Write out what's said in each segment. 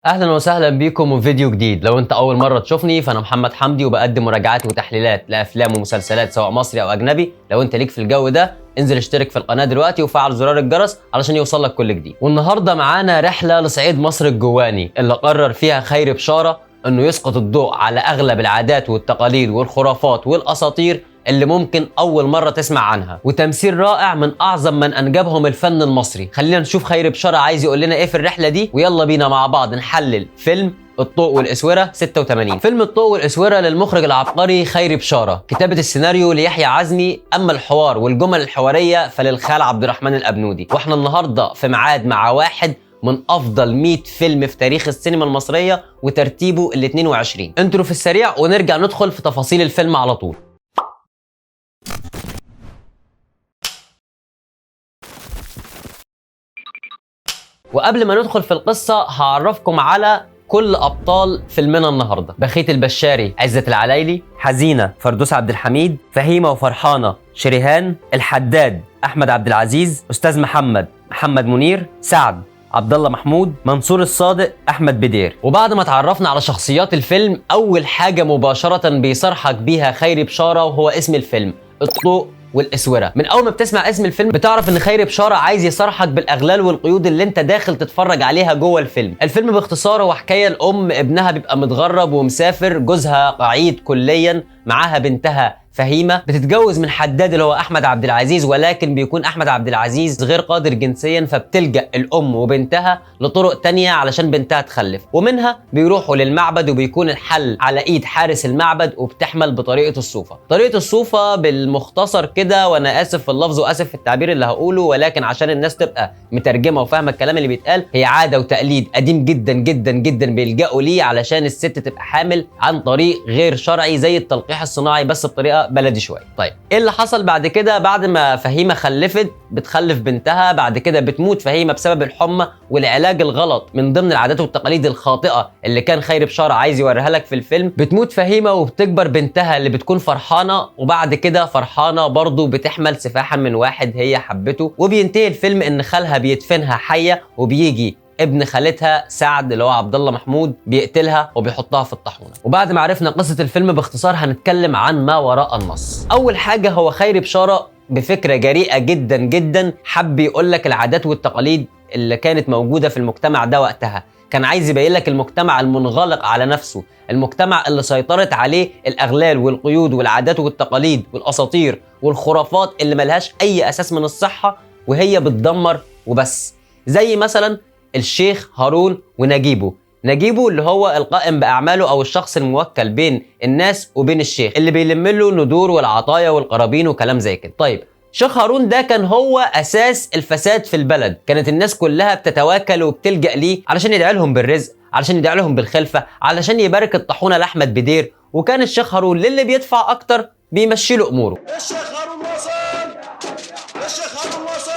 اهلا وسهلا بيكم في فيديو جديد. لو انت اول مره تشوفني فانا محمد حمدي وبقدم مراجعات وتحليلات لافلام ومسلسلات سواء مصري او اجنبي. لو انت ليك في الجو ده انزل اشترك في القناه دلوقتي وفعل زرار الجرس علشان يوصلك كل جديد. والنهارده معانا رحله لصعيد مصر الجواني اللي قرر فيها خيري بشاره انه يسقط الضوء على اغلب العادات والتقاليد والخرافات والاساطير اللي ممكن اول مره تسمع عنها، وتمثيل رائع من اعظم من انجبهم الفن المصري. خلينا نشوف خيري بشاره عايز يقول لنا ايه في الرحله دي، ويلا بينا مع بعض نحلل فيلم الضوء والاسوره 86. فيلم الضوء والاسوره للمخرج العبقري خيري بشاره، كتابه السيناريو ليحيى عزمي، اما الحوار والجمل الحواريه فللخال عبد الرحمن الابنودي. واحنا النهارده في ميعاد مع واحد من افضل 100 فيلم في تاريخ السينما المصريه وترتيبه ال 22. انترو في السريع ونرجع ندخل في تفاصيل الفيلم على طول. وقبل ما ندخل في القصة هعرفكم على كل أبطال فيلمنا النهاردة: بخيت البشاري عزت العلايلي، حزينة فردوس عبد الحميد، فهيمة وفرحانة شريهان، الحداد أحمد عبد العزيز، أستاذ محمد منير، سعد عبد الله محمود، منصور الصادق، أحمد بدير. وبعد ما تعرفنا على شخصيات الفيلم، أول حاجة مباشرة بيصرحك بيها خيري بشارة وهو اسم الفيلم الضوء والاسوره. من اول ما بتسمع اسم الفيلم بتعرف ان خيري بشاره عايز يصرحك بالاغلال والقيود اللي انت داخل تتفرج عليها جوه الفيلم. الفيلم باختصار هو حكايه الام ابنها بيبقى متغرب ومسافر، جوزها قعيد كليا، معاها بنتها فهيمه بتتجوز من حداد اللي هو احمد عبد العزيز، ولكن بيكون احمد عبد العزيز غير قادر جنسيا، فبتلجأ الام وبنتها لطرق تانية علشان بنتها تخلف، ومنها بيروحوا للمعبد وبيكون الحل على ايد حارس المعبد وبتحمل بطريقه الصوفه. طريقه الصوفه بالمختصر كده، وانا اسف في اللفظ واسف في التعبير اللي هقوله، ولكن عشان الناس تبقى مترجمه وفاهمه الكلام اللي بيتقال، هي عاده وتقليد قديم جدا جدا جدا بيلجأوا ليه علشان الست تبقى حامل عن طريق غير شرعي زي التلقيح الصناعي بس بطريقه بلدي شويه. طيب ايه اللي حصل بعد كده؟ بعد ما فهيمه خلفت بتخلف بنتها، بعد كده بتموت فهيمه بسبب الحمى والعلاج الغلط من ضمن العادات والتقاليد الخاطئه اللي كان خيري بشاره عايز يوريها لك في الفيلم. بتموت فهيمه وبتكبر بنتها اللي بتكون فرحانه، وبعد كده فرحانه برضو بتحمل سفاحا من واحد هي حبته، وبينتهي الفيلم ان خالها بيدفنها حيه، وبيجي ابن خالتها سعد اللي هو عبد الله محمود بيقتلها وبيحطها في الطاحونه. وبعد ما عرفنا قصه الفيلم باختصار هنتكلم عن ما وراء النص. اول حاجه هو خيري بشاره بفكره جريئه جدا جدا حب يقول لك العادات والتقاليد اللي كانت موجوده في المجتمع ده وقتها. كان عايز يبين لك المجتمع المنغلق على نفسه، المجتمع اللي سيطرت عليه الاغلال والقيود والعادات والتقاليد والاساطير والخرافات اللي ملهاش اي اساس من الصحه وهي بتدمر وبس. زي مثلا الشيخ هارون ونجيبه اللي هو القائم بأعماله أو الشخص الموكل بين الناس وبين الشيخ اللي بيلم له الندور والعطايا والقرابين وكلام زي كده. طيب شيخ هارون ده كان هو أساس الفساد في البلد، كانت الناس كلها بتتواكل وبتلجأ ليه علشان يدعي لهم بالرزق، علشان يدعي لهم بالخلفة، علشان يبارك الطاحونة لأحمد بدير. وكان الشيخ هارون للي بيدفع أكتر بيمشي له أموره. الشيخ هارون وصل، الشيخ هارون وصل.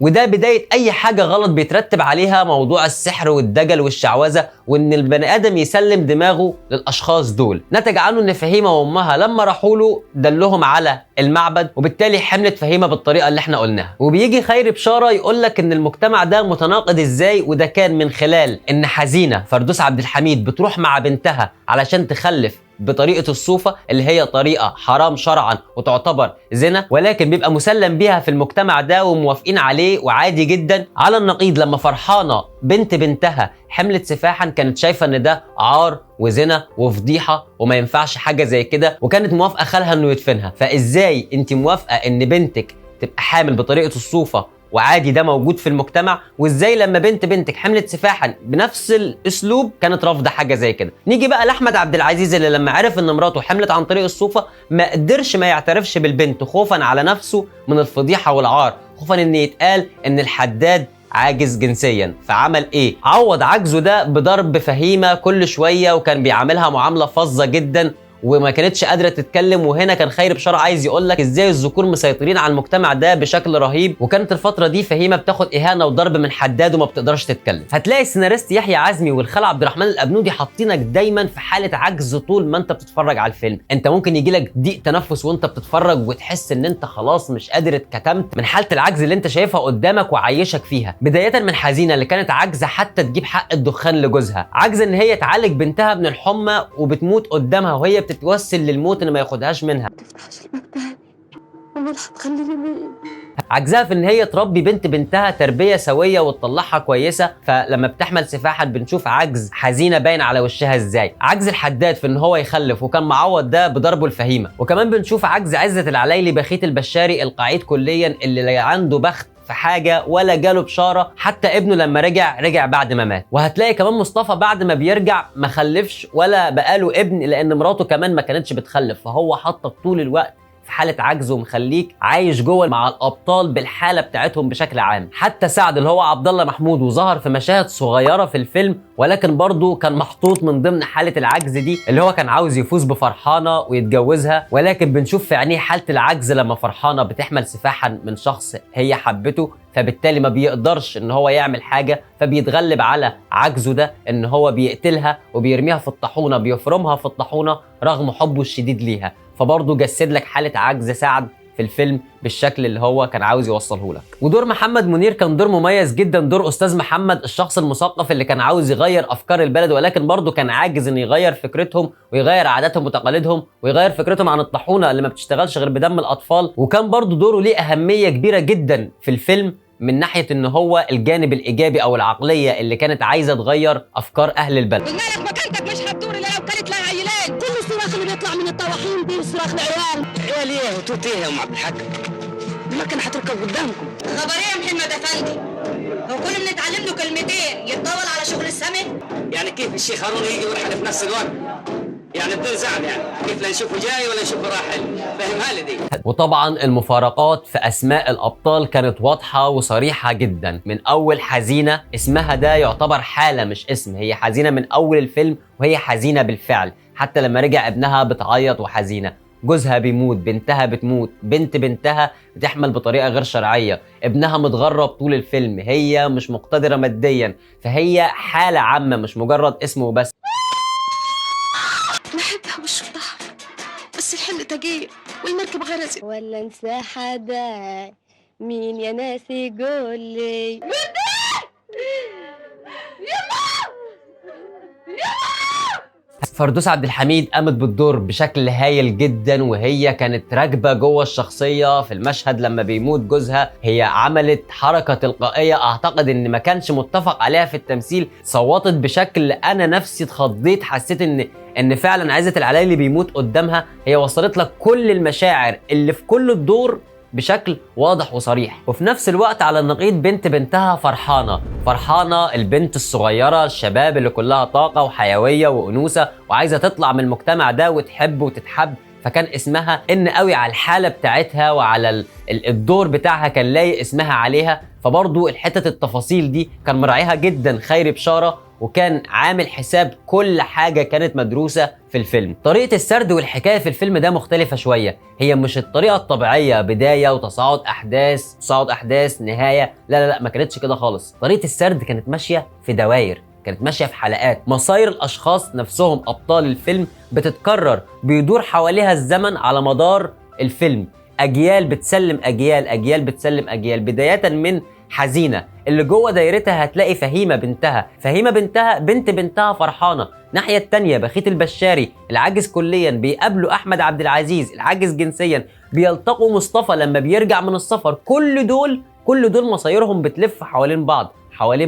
وده بداية أي حاجة غلط بيترتب عليها موضوع السحر والدجل والشعوذة، وإن البني آدم يسلم دماغه للأشخاص دول. نتج عنه إن فهيمة وأمها لما راحوا له دلهم على المعبد، وبالتالي حملت فهيمة بالطريقة اللي احنا قلناها. وبيجي خيري بشارة يقول لك إن المجتمع ده متناقض إزاي، وده كان من خلال إن حزينة فردوس عبد الحميد بتروح مع بنتها علشان تخلف بطريقه الصوفه اللي هي طريقه حرام شرعا وتعتبر زنا، ولكن بيبقى مسلم بيها في المجتمع ده وموافقين عليه وعادي جدا. على النقيض لما فرحانه بنتها حملت سفاحا كانت شايفه ان ده عار وزنا وفضيحه وما ينفعش حاجه زي كده، وكانت موافقه خالها انه يدفنها. فازاي انت موافقه ان بنتك تبقى حامل بطريقه الصوفه وعادي ده موجود في المجتمع، وازاي لما بنتك حملت سفاحا بنفس الاسلوب كانت رافضه حاجه زي كده؟ نيجي بقى لاحمد عبد العزيز اللي لما عرف ان مراته حملت عن طريق الصوفه ما قدرش ما يعترفش بالبنت خوفا على نفسه من الفضيحه والعار، خوفا ان يتقال ان الحداد عاجز جنسيا. فعمل ايه؟ عوض عجزه ده بضرب فهيمه كل شويه، وكان بيعاملها معامله فظه جدا، وما كانتش قادره تتكلم. وهنا كان خيري بشاره عايز يقول لك ازاي الذكور مسيطرين على المجتمع ده بشكل رهيب. وكانت الفتره دي فهيمه بتاخد اهانه وضرب من حداد وما بتقدرش تتكلم. هتلاقي السيناريست يحيى عزمي والخال عبد الرحمن الابنودي حاطينك دايما في حاله عجز طول ما انت بتتفرج على الفيلم. انت ممكن يجي لك ضيق تنفس وانت بتتفرج وتحس ان انت خلاص مش قادر اتكتمت من حاله العجز اللي انت شايفها قدامك وعايشك فيها. بدايه من حزينه اللي كانت عاجزه حتى تجيب حق الدخان لجوزها، عاجزه ان هي تعالج بنتها من الحمى وبتموت قدامها وهي بتتوسل للموت ان ما ياخدهاش منها، عجزها في ان هي تربي بنتها تربيه سويه وتطلعها كويسه. فلما بتحمل سفاحا بنشوف عجز حزينه باين على وشها ازاي. عجز الحداد في ان هو يخلف وكان معوض ده بضربه الفهيمه. وكمان بنشوف عجز عزت العلايلي بخيت البشاري القعيد كليا اللي لا عنده بخت في حاجه ولا جاله بشاره. حتى ابنه لما رجع بعد ما مات. وهتلاقي كمان مصطفى بعد ما بيرجع ما خلفش ولا بقاله ابن لان مراته كمان ما كانتش بتخلف. فهو حطك طول الوقت في حاله عجز ومخليك عايش جوه مع الابطال بالحاله بتاعتهم بشكل عام. حتى سعد اللي هو عبد الله محمود وظهر في مشاهد صغيره في الفيلم ولكن برضه كان محطوط من ضمن حاله العجز دي اللي هو كان عاوز يفوز بفرحانه ويتجوزها. ولكن بنشوف في عينيه حاله العجز لما فرحانه بتحمل سفاحا من شخص هي حبته، فبالتالي ما بيقدرش ان هو يعمل حاجه، فبيتغلب على عجزه ده ان هو بيقتلها وبيرميها في الطاحونه، بيفرمها في الطاحونه رغم حبه الشديد ليها. فبرضه جسد لك حاله عجز سعد في الفيلم بالشكل اللي هو كان عاوز يوصله لك. ودور محمد منير كان دور مميز جدا، دور استاذ محمد الشخص المثقف اللي كان عاوز يغير افكار البلد ولكن برضه كان عاجز انه يغير فكرتهم ويغير عاداتهم وتقاليدهم ويغير فكرتهم عن الطاحونه اللي ما بتشتغلش غير بدم الاطفال. وكان برضه دوره ليه اهميه كبيره جدا في الفيلم من ناحيه ان هو الجانب الايجابي او العقليه اللي كانت عايزه تغير افكار اهل البلد. قلنا لك مكانتك مش هتدور الا لو كانت لها عيلين. كل الصراخ اللي بيطلع من الطواحين دي صراخ العيال. عيال ايه وتوت ايه يا ام عبد الحاج؟ المكنه هتركب قدامكم. خبر ايه يا محمد افندي؟ هو كل نتعلم له كلمتين يتطول على شغل السمك؟ يعني كيف الشيخ هارون يجي ويرحل في نفس الوقت؟ يعني بدون زعل يعني كيف لا نشوفه جاي ولا نشوفه راحل؟ فهمها لي دي. وطبعا المفارقات في اسماء الابطال كانت واضحه وصريحه جدا. من اول حزينه اسمها ده يعتبر حاله مش اسم، هي حزينه من اول الفيلم وهي حزينه بالفعل. حتى لما رجع ابنها بتعيط وحزينه، جوزها بيموت، بنتها بتموت، بنتها بتحمل بطريقه غير شرعيه، ابنها متغرب طول الفيلم، هي مش مقتدره ماديا. فهي حاله عامه مش مجرد اسم وبس. نحبها والشطار بس الحل تقيل والمركب غرزت. ولا انسى حدا مين يا ناس يقول لي فردوس عبد الحميد قامت بالدور بشكل هايل جدا وهي كانت راكبه جوه الشخصيه. في المشهد لما بيموت جوزها هي عملت حركه تلقائيه اعتقد ان ما كانش متفق عليها في التمثيل، صوتت بشكل انا نفسي اتخضيت، حسيت ان فعلا عزت العلايلي بيموت قدامها. هي وصلت لك كل المشاعر اللي في كل الدور بشكل واضح وصريح. وفي نفس الوقت على النقيض بنتها فرحانه البنت الصغيره الشباب اللي كلها طاقه وحيويه وانوثه وعايزه تطلع من المجتمع ده وتحب وتتحب. فكان اسمها ان قوي على الحاله بتاعتها وعلى الدور بتاعها كان لايق اسمها عليها. فبرضو الحتة التفاصيل دي كان مراعيها جدا خيري بشارة وكان عامل حساب كل حاجة كانت مدروسة في الفيلم. طريقة السرد والحكاية في الفيلم ده مختلفة شوية، هي مش الطريقة الطبيعية بداية وتصاعد أحداث نهاية، لا ما كانتش كده خالص. طريقة السرد كانت ماشية في دواير، كانت ماشية في حلقات، مصاير الأشخاص نفسهم أبطال الفيلم بتتكرر، بيدور حواليها الزمن على مدار الفيلم، أجيال بتسلم أجيال، أجيال بتسلم أجيال. بداية من حزينة اللي جوه دايرتها هتلاقي فهيمة بنتها بنتها فرحانة. ناحية التانية بخيت البشاري العاجز كليا بيقابلوا أحمد عبد العزيز العاجز جنسيا، بيلتقوا مصطفى لما بيرجع من السفر. كل دول مصايرهم بتلف حوالين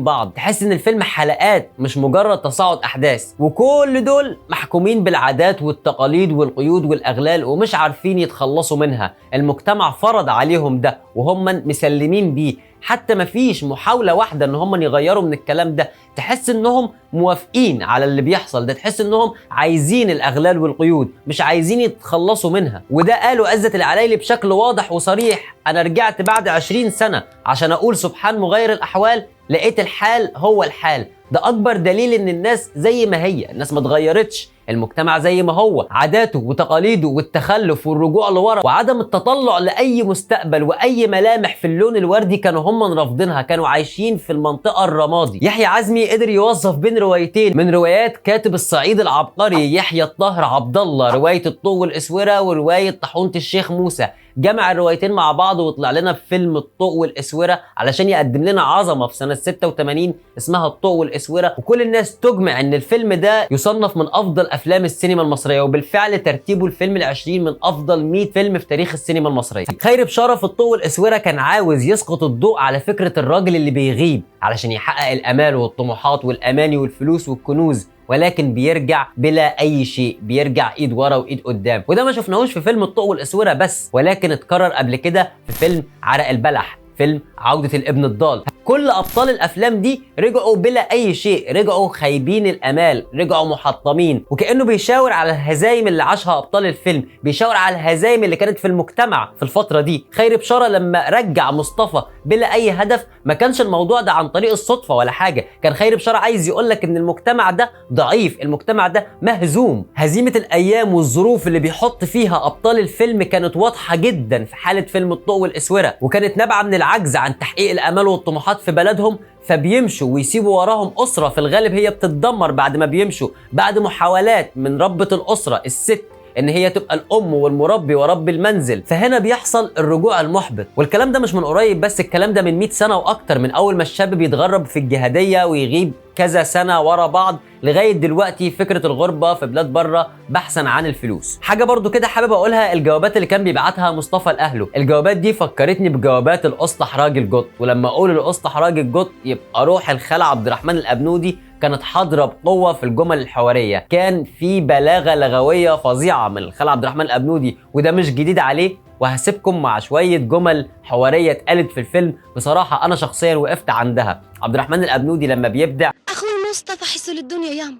بعض. تحس ان الفيلم حلقات مش مجرد تصاعد احداث، وكل دول محكومين بالعادات والتقاليد والقيود والاغلال ومش عارفين يتخلصوا منها. المجتمع فرض عليهم ده وهم مسلمين بيه، حتى مفيش محاولة واحدة ان هم يغيروا من الكلام ده. تحس انهم موافقين على اللي بيحصل ده، تحس انهم عايزين الاغلال والقيود مش عايزين يتخلصوا منها. وده قالوا عزت العلايلي بشكل واضح وصريح، انا رجعت بعد 20 سنة عشان اقول سبحان مغير الاحوال، لقيت الحال هو الحال. ده اكبر دليل ان الناس زي ما هي، الناس ما اتغيرتش، المجتمع زي ما هو، عاداته وتقاليده والتخلف والرجوع لورا وعدم التطلع لاي مستقبل واي ملامح في اللون الوردي كانوا هم رافضينها، كانوا عايشين في المنطقه الرمادي. يحيى عزمي قدر يوظف بين روايتين من روايات كاتب الصعيد العبقري يحيى الطاهر عبد الله، روايه الطوق والاسوره وروايه طاحونه الشيخ موسى، جمع الروايتين مع بعض وطلع لنا بفيلم الطوق والاسوره علشان يقدم لنا عظمه في سنه 86 اسمها الطوق والاسوره. وكل الناس تجمع ان الفيلم ده يصنف من افضل افلام السينما المصريه، وبالفعل ترتيبه الفيلم ال20 من افضل 100 فيلم في تاريخ السينما المصريه. خيري بشاره في الطوق والاسوره كان عاوز يسقط الضوء على فكره الراجل اللي بيغيب علشان يحقق الامال والطموحات والاماني والفلوس والكنوز، ولكن بيرجع بلا اي شيء، بيرجع ايد ورا وايد قدام. وده ما شفناهوش في فيلم الطوق والاسوره بس، ولكن اتكرر قبل كده في فيلم عرق البلح، فيلم عودة الابن الضال. كل ابطال الافلام دي رجعوا بلا اي شيء، رجعوا خايبين الامال، رجعوا محطمين، وكانه بيشاور على الهزايم اللي عاشها ابطال الفيلم، بيشاور على الهزايم اللي كانت في المجتمع في الفتره دي. خيري بشاره لما رجع مصطفى بلا اي هدف ما كانش الموضوع ده عن طريق الصدفه ولا حاجه، كان خيري بشاره عايز يقول لك ان المجتمع ده ضعيف، المجتمع ده مهزوم. هزيمه الايام والظروف اللي بيحط فيها ابطال الفيلم كانت واضحه جدا في حاله فيلم الطوق والاسوره، وكانت نابعه من العجز عن تحقيق الامال والطموحات في بلدهم، فبيمشوا ويسيبوا وراهم أسرة في الغالب هي بتتدمر بعد ما بيمشوا، بعد محاولات من ربة الأسرة الست ان هي تبقى الام والمربي ورب المنزل. فهنا بيحصل الرجوع المحبط، والكلام ده مش من قريب بس، الكلام ده من 100 سنه واكتر، من اول ما الشاب بيتغرب في الجهاديه ويغيب كذا سنه ورا بعض لغايه دلوقتي فكره الغربه في بلاد بره بحثا عن الفلوس. حاجه برضو كده حابب اقولها، الجوابات اللي كان بيبعتها مصطفى لاهله، الجوابات دي فكرتني بجوابات الاسطح راجل جط، ولما اقول الاسطح راجل جط يبقى روح الخال عبد الرحمن الابنودي كانت حاضره بقوه في الجمل الحواريه، كان في بلاغه لغويه فظيعه من الخال عبد الرحمن الابنودي، وده مش جديد عليه. وهسيبكم مع شويه جمل حواريه اتقالت في الفيلم بصراحه انا شخصيا وقفت عندها. عبد الرحمن الابنودي لما بيبدع اخوي مصطفى حسه للدنيا ياما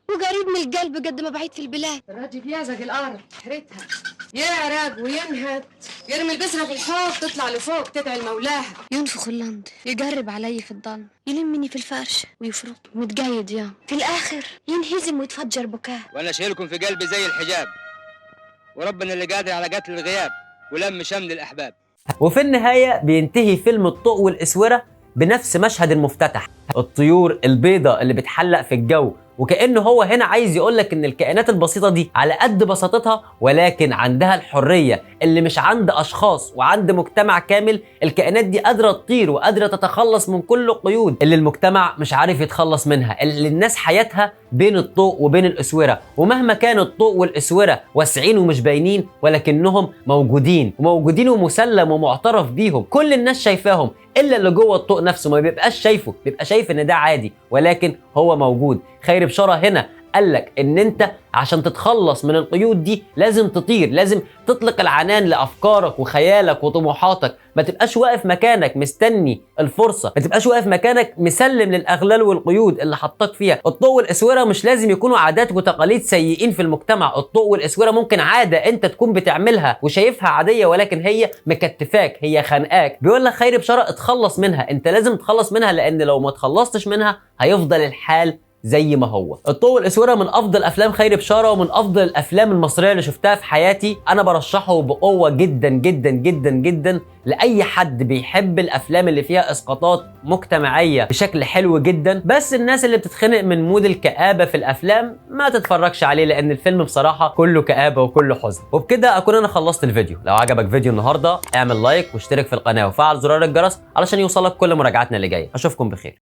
وقريب من القلب قد ما بعيد في البلاد. الراجل يعزق الارض حرتها، يعرق وينهد، يرمي البذره في الحوض تطلع لفوق تدعي لمولاها، ينفخ اللند يقرب علي في الضلمه، يلمني في الفرش ويفرط متقيد ياما، في الاخر ينهزم ويتفجر بكاه. وانا شايلكم في قلبي زي الحجاب، وربنا اللي قادر على قتل الغياب ولم شمل الاحباب. وفي النهايه بينتهي فيلم الطوق والاسوره بنفس مشهد المفتتح، الطيور البيضاء اللي بتحلق في الجو، وكأنه هو هنا عايز يقولك ان الكائنات البسيطة دي على قد بساطتها ولكن عندها الحرية اللي مش عند اشخاص وعند مجتمع كامل. الكائنات دي قادرة تطير وقادرة تتخلص من كل القيود اللي المجتمع مش عارف يتخلص منها، اللي الناس حياتها بين الطوق وبين الاسوره، ومهما كان الطوق والاسوره واسعين ومش باينين ولكنهم موجودين ومسلم ومعترف بيهم، كل الناس شايفاهم الا اللي جوه الطوق نفسه ما بيبقاش شايفه، بيبقى شايف ان ده عادي ولكن هو موجود. خيري بشاره هنا قالك ان انت عشان تتخلص من القيود دي لازم تطير، لازم تطلق العنان لافكارك وخيالك وطموحاتك، ما تبقاش واقف مكانك مستني الفرصه، ما تبقاش واقف مكانك مسلم للاغلال والقيود اللي حطاك فيها. الطوق والاسوره مش لازم يكونوا عادات وتقاليد سيئين في المجتمع، الطوق والاسوره ممكن عاده انت تكون بتعملها وشايفها عاديه ولكن هي مكتفاك، هي خانقاك. بيقول لك خيري بشاره اتخلص منها، انت لازم تتخلص منها لان لو ما اتخلصتش منها هيفضل الحال زي ما هو. الطوق والاسوره من افضل افلام خيري بشاره ومن افضل الافلام المصريه اللي شفتها في حياتي، انا برشحه بقوه جدا جدا جدا جدا لاي حد بيحب الافلام اللي فيها اسقاطات مجتمعيه بشكل حلو جدا. بس الناس اللي بتتخنق من مود الكآبه في الافلام ما تتفرجش عليه لان الفيلم بصراحه كله كآبه وكله حزن. وبكده اكون انا خلصت الفيديو. لو عجبك فيديو النهارده اعمل لايك واشترك في القناه وفعل زرار الجرس علشان يوصلك كل مراجعاتنا اللي جايه. اشوفكم بخير.